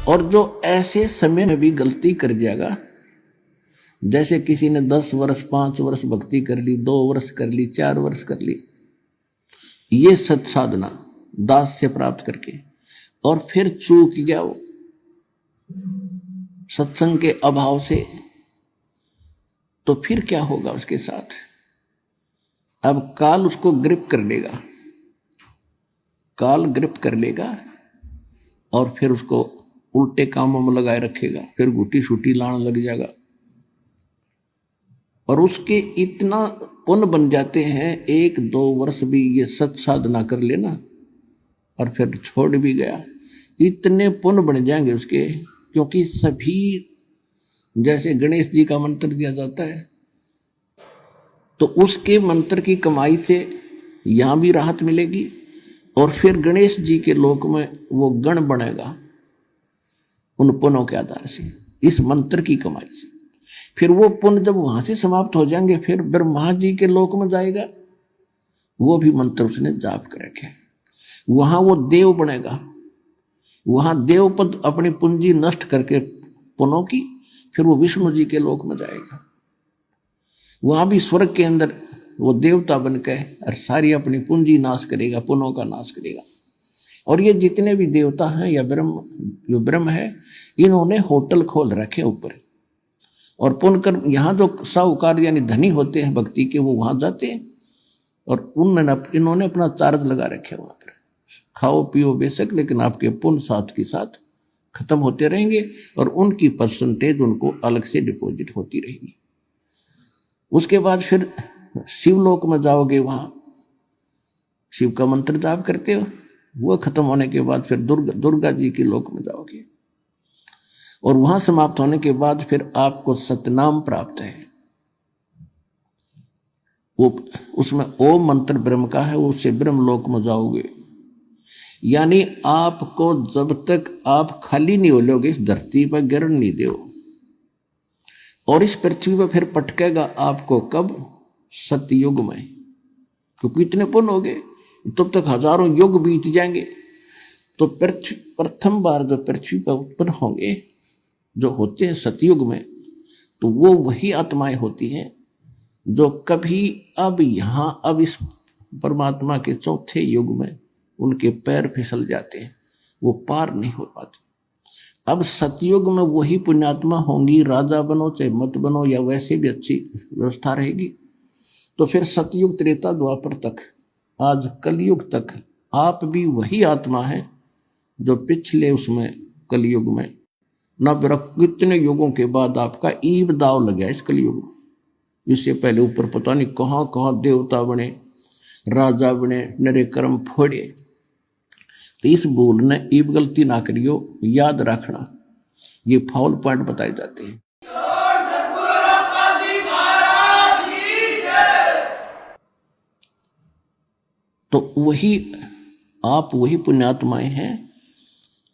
और जो ऐसे समय में भी गलती कर जाएगा, जैसे किसी ने 10 वर्ष 5 वर्ष भक्ति कर ली, 2 वर्ष कर ली, 4 वर्ष कर ली, ये सत साधना दास से प्राप्त करके, और फिर चूक गया वो सत्संग के अभाव से, तो फिर क्या होगा उसके साथ? अब काल उसको ग्रिप कर लेगा, काल ग्रिप कर लेगा और फिर उसको उल्टे कामों में लगाए रखेगा, फिर गुटी सूटी लाने लग जाएगा। और उसके इतना पुण्य बन जाते हैं, 1-2 वर्ष भी ये सत साधना कर लेना और फिर छोड़ भी गया, इतने पुण्य बन जाएंगे उसके। क्योंकि सभी, जैसे गणेश जी का मंत्र दिया जाता है, तो उसके मंत्र की कमाई से यहां भी राहत मिलेगी, और फिर गणेश जी के लोक में वो गण बनेगा उन पुण्यों के आधार से, इस मंत्र की कमाई से। फिर वो पुण्य जब वहां से समाप्त हो जाएंगे, फिर ब्रह्मा जी के लोक में जाएगा, वो भी मंत्र उसने जाप कर रखे, वहां वो देव बनेगा, वहां देव पद अपनी पूंजी नष्ट करके पुण्यों की, फिर वो विष्णु जी के लोक में जाएगा, वहां भी स्वर्ग के अंदर वो देवता बनकर और सारी अपनी पूंजी नाश करेगा, पुण्यों का नाश करेगा। और ये जितने भी देवता हैं या जो ब्रह्म है, इन्होंने होटल खोल रखे ऊपर, और पुण्य कर यहाँ जो साहूकार यानी धनी होते हैं भक्ति के, वो वहां जाते हैं और इन्होंने अपना चार्ज लगा रखे वहां पर, खाओ पियो बेशक, लेकिन आपके पुण्य साथ के साथ खत्म होते रहेंगे और उनकी परसेंटेज उनको अलग से डिपॉजिट होती रहेगी। उसके बाद फिर शिवलोक में जाओगे, वहां शिव का मंत्र जाप करते हो, वो खत्म होने के बाद फिर दुर्गा जी के लोक में जाओगे, और वहां समाप्त होने के बाद फिर आपको सतनाम प्राप्त है। वो उसमें ओम मंत्र ब्रह्म का है, उससे ब्रह्म लोक में जाओगे। यानी आपको जब तक आप खाली नहीं हो लोगे, इस धरती पर गिरन नहीं दो, और इस पृथ्वी पर फिर पटकेगा आपको कब? सतयुग में, क्योंकि इतने पुण्य हो गए, तब तक हजारों युग बीत जाएंगे। तो प्रथम बार जो पृथ्वी पर उत्पन्न होंगे, जो होते हैं सतयुग में, तो वो वही आत्माएं होती हैं जो कभी अब इस परमात्मा के चौथे युग में उनके पैर फिसल जाते हैं, वो पार नहीं हो पाते। अब सतयुग में वही पुण्यात्मा होंगी, राजा बनो चाहे मत बनो, या वैसे भी अच्छी व्यवस्था रहेगी। तो फिर सतयुग त्रेता द्वापर तक, आज कलयुग तक आप भी वही आत्मा है जो पिछले उसमें कलयुग में न कितने युगों के बाद आपका ईब दाव लगा इस कलयुग में। इससे पहले ऊपर पता नहीं कहाँ कहाँ देवता बने, राजा बने, नरे कर्म फोड़े। तो इस भूल ने ईब गलती ना करियो, याद रखना, ये फाउल पॉइंट बताए जाते हैं। तो वही आप वही पुण्यात्माएं हैं।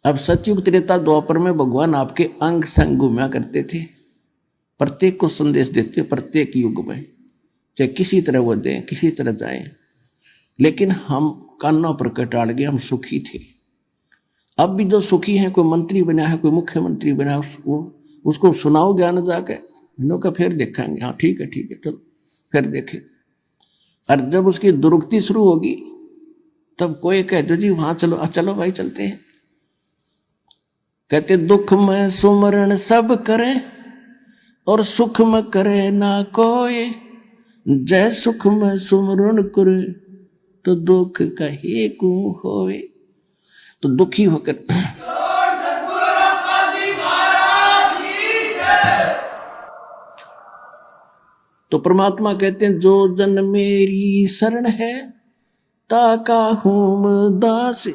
अब सतयुग त्रेता द्वापर में भगवान आपके अंग संग घूमा करते थे, प्रत्येक को संदेश देते, प्रत्येक युग में चाहे किसी तरह वो दें, किसी तरह जाएं, लेकिन हम कान्ना पर कटाड़ गए, हम सुखी थे। अब भी जो सुखी हैं, कोई मंत्री बना है, कोई मुख्यमंत्री बना है, उसको सुनाओ ज्ञान जाके, इन्हों का फिर देखेंगे, हाँ ठीक है चलो फिर देखें। और जब उसकी दुरुक्ति शुरू होगी, तब कोई कह दो जी वहां चलो, चलो भाई चलते हैं। कहते दुख में सुमरण सब करे और सुख में करे ना कोई, जय सुख में सुमरण करे तो दुख कहे को होए। तो दुखी होकर तो परमात्मा कहते हैं जो जन मेरी शरण है ताका हूं दास,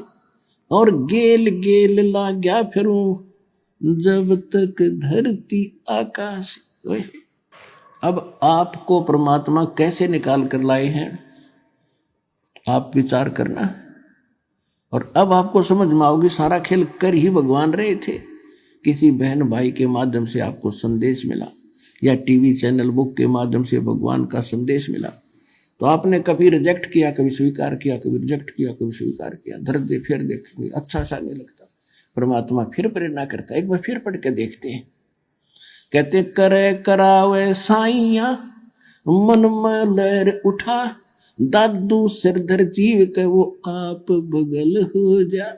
और गेल गेल लाग्या फिरूं जब तक धरती आकाश। अब आपको परमात्मा कैसे निकाल कर लाए हैं, आप विचार करना। और अब आपको समझ में आओगी सारा खेल कर ही भगवान रहे थे। किसी बहन भाई के माध्यम से आपको संदेश मिला, या टीवी चैनल बुक के माध्यम से भगवान का संदेश मिला, तो आपने कभी रिजेक्ट किया, कभी स्वीकार किया, कभी रिजेक्ट किया, कभी स्वीकार किया, दर्द दे फिर देख, अच्छा सा नहीं लगता। परमात्मा फिर प्रेरणा करता है, एक बार फिर पढ़ के देखते हैं। कहते करे करावे साइया मन में लहर उठा, दादू सिरधर जीव के वो आप बगल हो जा।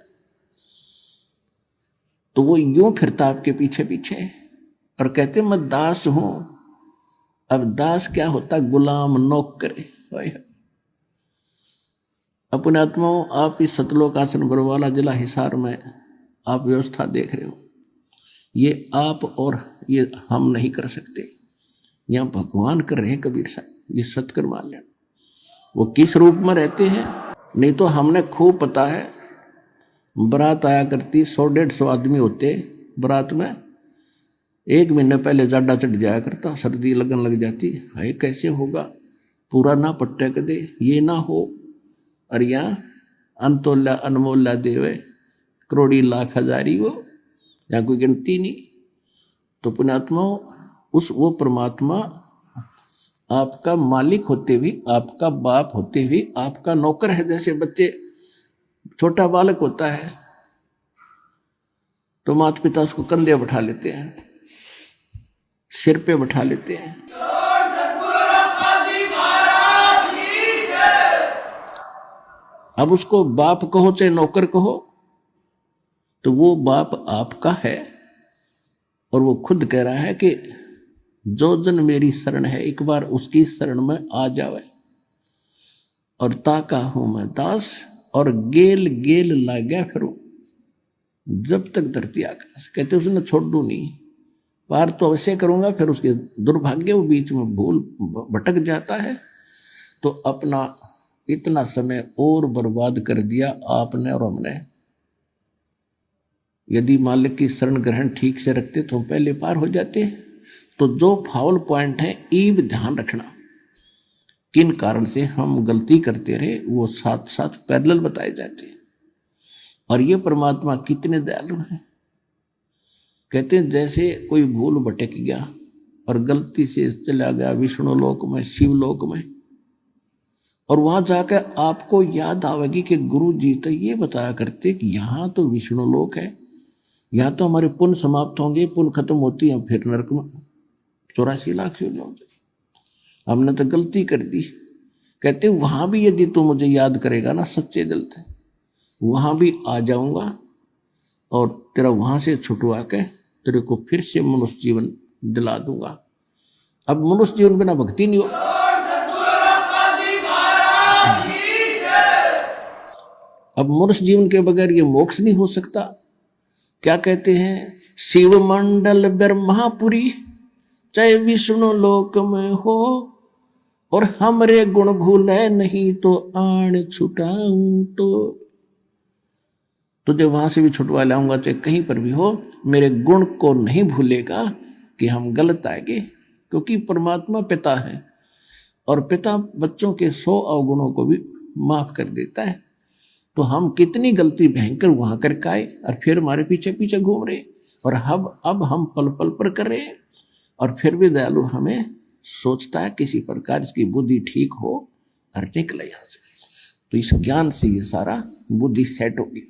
तो वो यूं फिरता आपके पीछे पीछे और कहते मैं दास हूं। अब दास क्या होता? गुलाम, नौकर। अपने आत्माओं, आप इस सतलोक आश्रम बरवाला जिला हिसार में आप व्यवस्था देख रहे हो, ये आप और ये हम नहीं कर सकते, यहाँ भगवान कर रहे हैं कबीर साहब। ये सत्कर मान लेना। वो किस रूप में रहते हैं नहीं तो हमने खूब पता है। बारात आया करती, 100-150 आदमी होते बारात में। 1 महीने पहले जाडा चढ़ जाया करता, सर्दी लगन लग जाती। हाय कैसे होगा, पूरा ना पट्टे कदे, ये ना हो। और यहाँ अंतोल्ला अनमोल्ला देवे, करोड़ी लाख हजारी वो, यहाँ कोई गिनती नहीं। तो पुण्यात्माओं, वो परमात्मा आपका मालिक होते हुए, आपका बाप होते हुए आपका नौकर है। जैसे बच्चे, छोटा बालक होता है तो माता पिता उसको कंधे बैठा लेते हैं, सिर पे बैठा लेते हैं। अब उसको बाप कहो चाहे नौकर कहो, तो वो बाप आपका है। और वो खुद कह रहा है कि जो जन मेरी शरण है, एक बार उसकी शरण में आ जावे। और ताका हूं मैं दास, और गेल गेल लाग्या फिरूं जब तक धरती आकाश। कहते उसने छोड़ दूं नहीं, पार तो अवश्य करूंगा। फिर उसके दुर्भाग्य वो बीच में भूल भटक जाता है, तो अपना इतना समय और बर्बाद कर दिया आपने और हमने। यदि मालिक की शरण ग्रहण ठीक से रखते तो पहले पार हो जाते। तो जो फाउल पॉइंट है, ये भी ध्यान रखना, किन कारण से हम गलती करते रहे, वो साथ साथ पैरेलल बताए जाते हैं। और ये परमात्मा कितने दयालु हैं। कहते हैं जैसे कोई भूल भटक गया और गलती से चला गया विष्णु लोक में, शिवलोक में, और वहां जाकर आपको याद आवेगी कि गुरु जी तो ये बताया करते कि यहाँ तो विष्णु लोक है, यहाँ तो हमारे पुण्य समाप्त होंगे, पुण्य खत्म होती है, फिर नरक में 84 लाख योजनाओं। हमने तो गलती कर दी। कहते वहां भी यदि तू मुझे याद करेगा ना सच्चे दिल से, वहां भी आ जाऊंगा और तेरा वहां से छुटवा के तेरे को फिर से मनुष्य जीवन दिला दूंगा। अब मनुष्य जीवन बिना भक्ति नहीं हो। अब मनुष्य जीवन के बगैर ये मोक्ष नहीं हो सकता। क्या कहते हैं? शिव मंडल ब्रह्मापुरी चाहे विष्णु लोक में हो, और हमरे गुण भूले नहीं तो आण छुटाऊं तो। तुझे वहां से भी छुटवा लाऊंगा, चाहे कहीं पर भी हो, मेरे गुण को नहीं भूलेगा कि हम गलत आएंगे। क्योंकि परमात्मा पिता है और पिता बच्चों के 100 अवगुणों को भी माफ कर देता है। तो हम कितनी गलती भयंकर वहां करके आए और फिर हमारे पीछे पीछे घूम रहे, और अब हम पल पल पर कर रहे हैं। और फिर भी दयालु हमें सोचता है किसी प्रकार इसकी बुद्धि ठीक हो और निकले यहां से। तो इस ज्ञान से ये सारा बुद्धि सेट होगी।